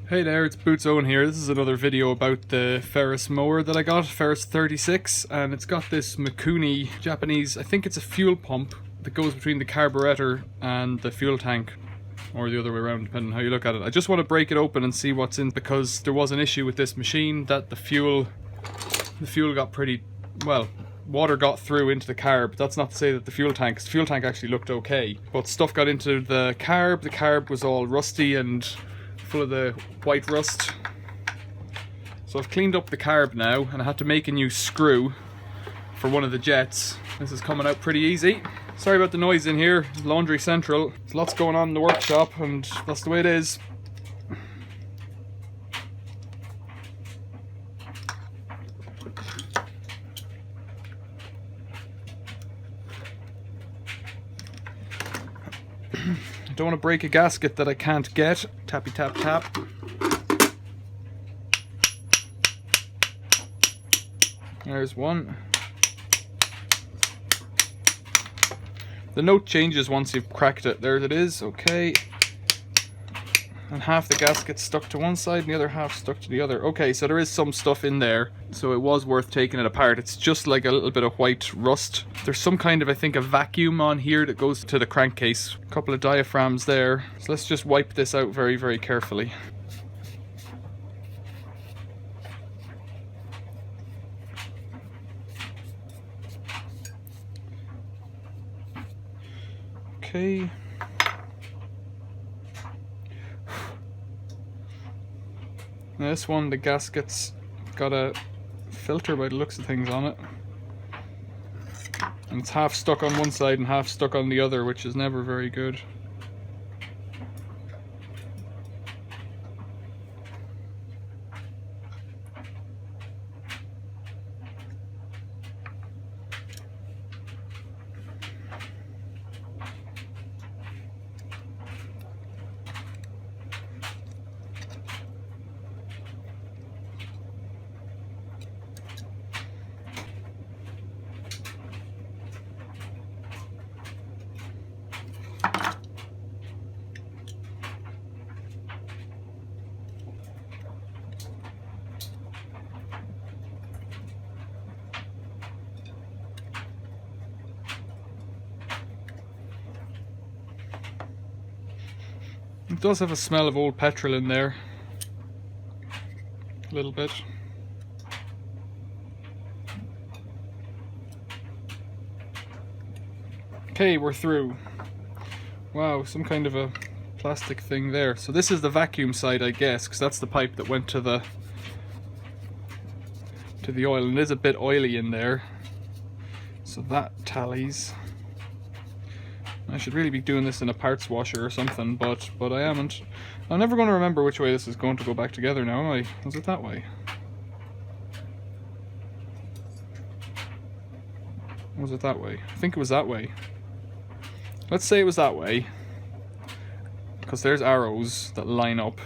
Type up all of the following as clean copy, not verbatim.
Hey there, it's Boots Owen here. This is another video about the Ferris mower that I got, Ferris 36, and it's got this Mikuni Japanese, I think it's a fuel pump that goes between the carburetor and the fuel tank, or the other way around depending on how you look at it. I just want to break it open and see what's in, because there was an issue with this machine that the fuel got pretty, well, water got through into the carb. That's not to say that the fuel tank actually looked okay, but stuff got into the carb was all rusty and full of the white rust. So I've cleaned up the carb now, and I had to make a new screw for one of the jets. This is coming out pretty easy. Sorry about the noise in here, laundry central. There's lots going on in the workshop, and that's the way it is. I don't want to break a gasket that I can't get. Tappy tap tap. There's one. The note changes once you've cracked it. There it is, okay. And half the gasket's stuck to one side and the other half stuck to the other. Okay, so there is some stuff in there, so it was worth taking it apart. It's just like a little bit of white rust. There's some kind of, I think, a vacuum on here that goes to the crankcase. A couple of diaphragms there. So let's just wipe this out very, very carefully. Okay. Now this one, the gasket's got a filter by the looks of things on it. And it's half stuck on one side and half stuck on the other, which is never very good. It does have a smell of old petrol in there. A little bit. Okay, we're through. Wow, some kind of a plastic thing there. So this is the vacuum side, I guess, because that's the pipe that went to the oil, and it is a bit oily in there. So that tallies. I should really be doing this in a parts washer or something, but I haven't. I'm never going to remember which way this is going to go back together now, am I? Was it that way? Was it that way? I think it was that way. Let's say it was that way, because there's arrows that line up.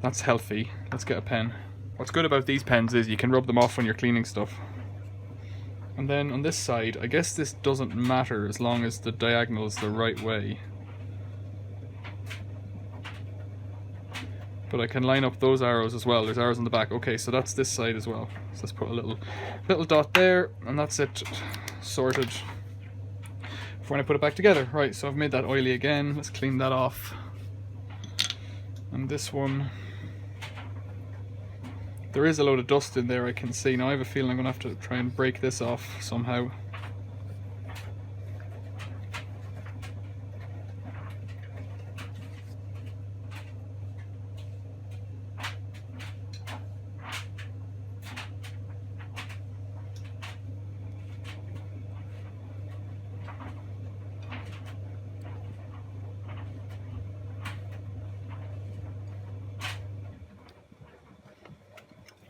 That's healthy. Let's get a pen. What's good about these pens is you can rub them off when you're cleaning stuff. And then on this side, I guess this doesn't matter as long as the diagonal is the right way. But I can line up those arrows as well. There's arrows on the back. Okay, so that's this side as well. So let's put a little dot there, and that's it sorted for when I put it back together. Right, so I've made that oily again. Let's clean that off. And this one, there is a load of dust in there, I can see. Now I have a feeling I'm going to have to try and break this off somehow.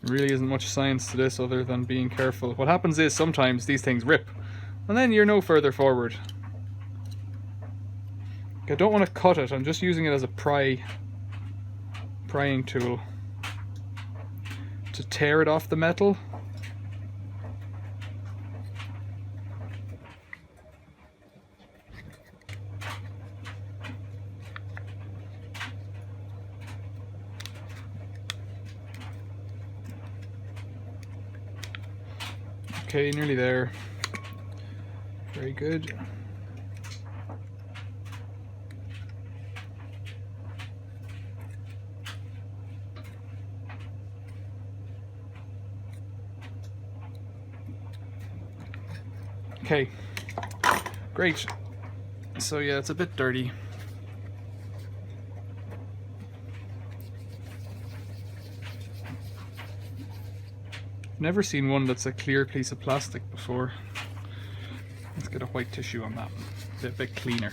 There really isn't much science to this other than being careful. What happens is sometimes these things rip, and then you're no further forward. I don't want to cut it, I'm just using it as a prying tool to tear it off the metal. Okay, nearly there. Very good. Okay, great. So yeah, it's a bit dirty. Never seen one that's a clear piece of plastic before. Let's get a white tissue on that. A bit cleaner.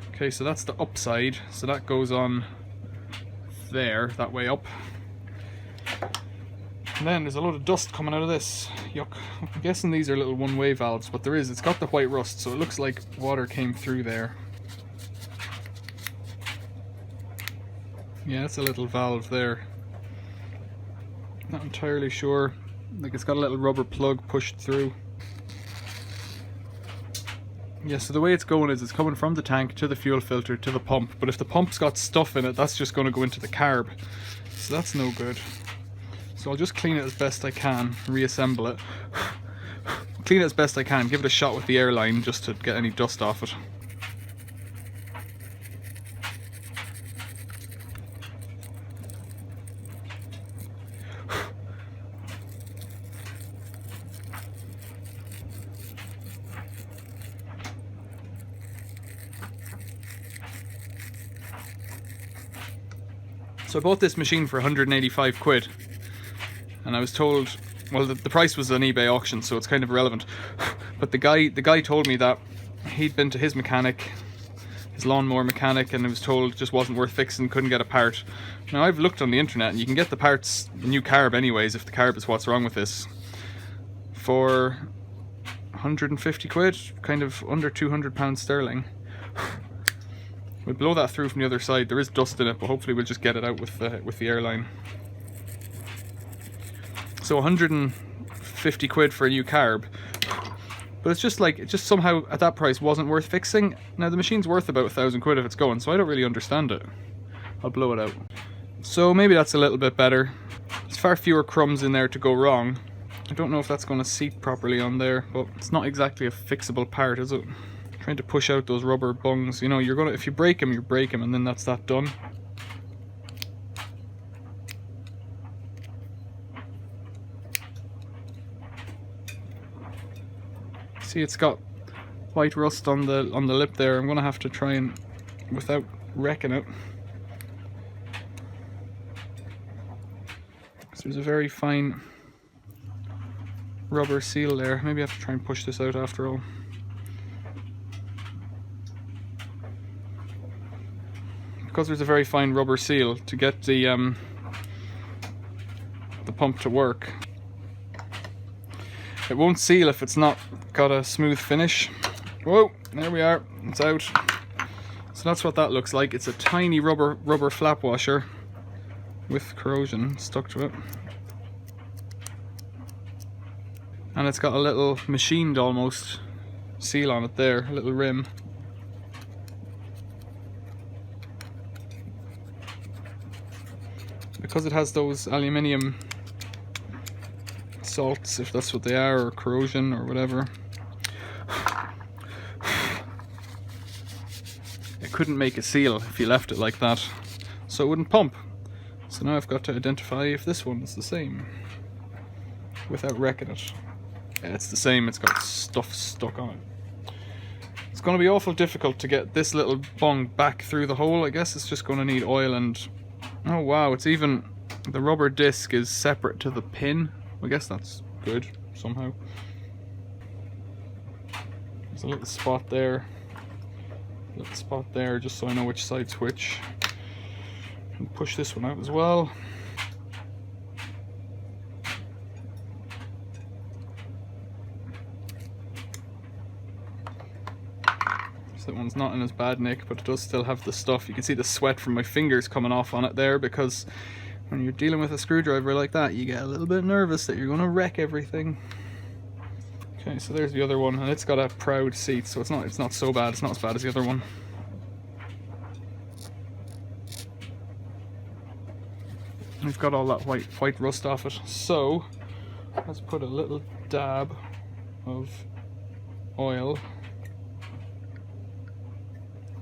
Okay, so that's the upside. So that goes on there, that way up. And then there's a load of dust coming out of this. Yuck. I'm guessing these are little one-way valves, but there is. It's got the white rust, so it looks like water came through there. Yeah, it's a little valve there. Not entirely sure. Like, it's got a little rubber plug pushed through. Yeah, so the way it's going is it's coming from the tank to the fuel filter to the pump, but if the pump's got stuff in it, that's just going to go into the carb. So that's no good. So I'll just clean it as best I can, reassemble it. Clean it as best I can, give it a shot with the airline just to get any dust off it. So I bought this machine for 185 quid, and I was told, well, the price was an eBay auction, so it's kind of irrelevant, but the guy told me that he'd been to his mechanic, his lawnmower mechanic, and it was told it just wasn't worth fixing, couldn't get a part. Now I've looked on the internet and you can get the parts, the new carb anyways, if the carb is what's wrong with this, for 150 quid, kind of under £200 sterling. We'll blow that through from the other side. There is dust in it, but hopefully we'll just get it out with the airline. So 150 quid for a new carb. But it's just like, it just somehow at that price wasn't worth fixing. Now the machine's worth about 1,000 quid if it's going, so I don't really understand it. I'll blow it out. So maybe that's a little bit better. There's far fewer crumbs in there to go wrong. I don't know if that's going to seat properly on there, but it's not exactly a fixable part, is it? Trying to push out those rubber bungs. You know, you're gonna, if you break them, you break them, and then that's that done. See, it's got white rust on the lip there. I'm gonna have to try and, without wrecking it. So there's a very fine rubber seal there. Maybe I have to try and push this out after all. Because there's a very fine rubber seal to get the pump to work. It won't seal if it's not got a smooth finish. Whoa, there we are, it's out. So that's what that looks like. It's a tiny rubber flap washer with corrosion stuck to it. And it's got a little machined almost seal on it there, a little rim. Because it has those aluminium salts, if that's what they are, or corrosion or whatever, it couldn't make a seal if you left it like that, so it wouldn't pump. So now I've got to identify if this one is the same without wrecking it. Yeah, it's the same. It's got stuff stuck on it. It's going to be awful difficult to get this little bung back through the hole. I guess it's just going to need oil and... Oh wow, it's even, the rubber disc is separate to the pin. I guess that's good, somehow. There's a little spot there. Little spot there, just so I know which side's which. And push this one out as well. That one's not in as bad nick, but it does still have the stuff. You can see the sweat from my fingers coming off on it there, because when you're dealing with a screwdriver like that, you get a little bit nervous that you're going to wreck everything. Okay, so there's the other one, and it's got a proud seat, so it's not so bad. It's not as bad as the other one. We've got all that white rust off it. So Let's put a little dab of oil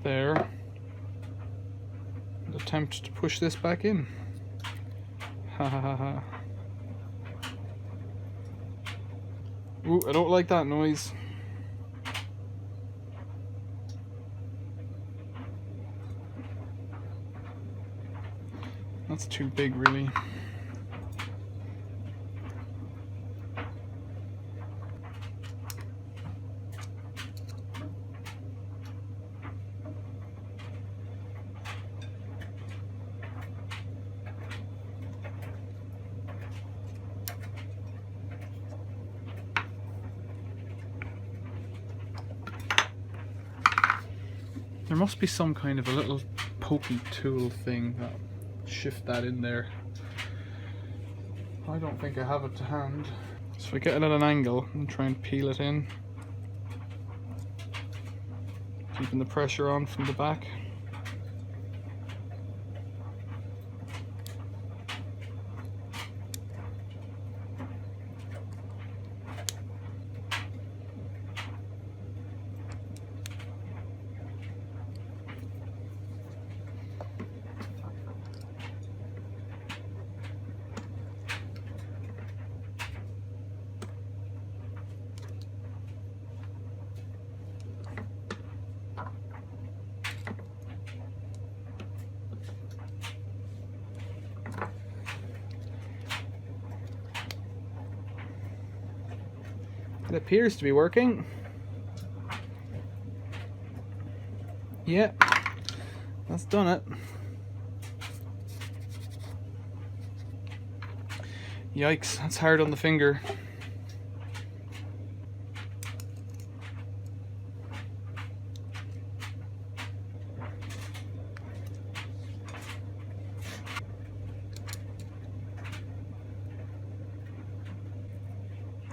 there and attempt to push this back in. Ha ha ha ha. Ooh, I don't like that noise. That's too big, really. There must be some kind of a little pokey tool thing that shift that in there. I don't think I have it to hand. So I get it at an angle and try and peel it in, keeping the pressure on from the back. It appears to be working. Yeah, that's done it. Yikes, that's hard on the finger.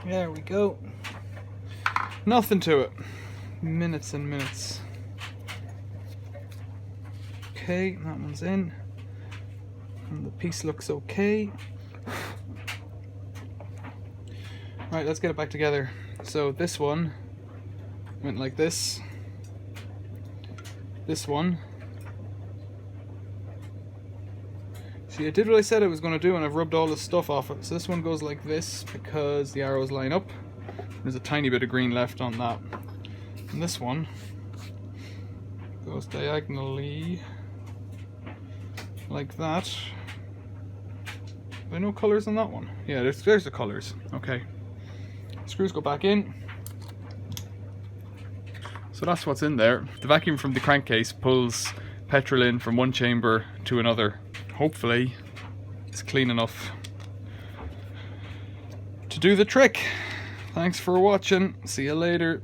There we go. Nothing to it. Minutes and minutes. Okay, that one's in. And the piece looks okay. Right, let's get it back together. So this one went like this. This one. See, I did what I said I was going to do and I've rubbed all the stuff off it. So this one goes like this because the arrows line up. There's a tiny bit of green left on that. And this one goes diagonally like that. Are there no colours on that one? Yeah, there's the colours. Okay. Screws go back in. So that's what's in there. The vacuum from the crankcase pulls petrol in from one chamber to another. Hopefully it's clean enough to do the trick. Thanks for watching. See you later.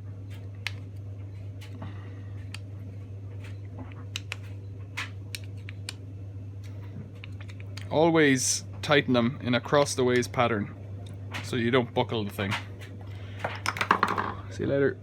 Always tighten them in a cross the ways pattern so you don't buckle the thing. See you later.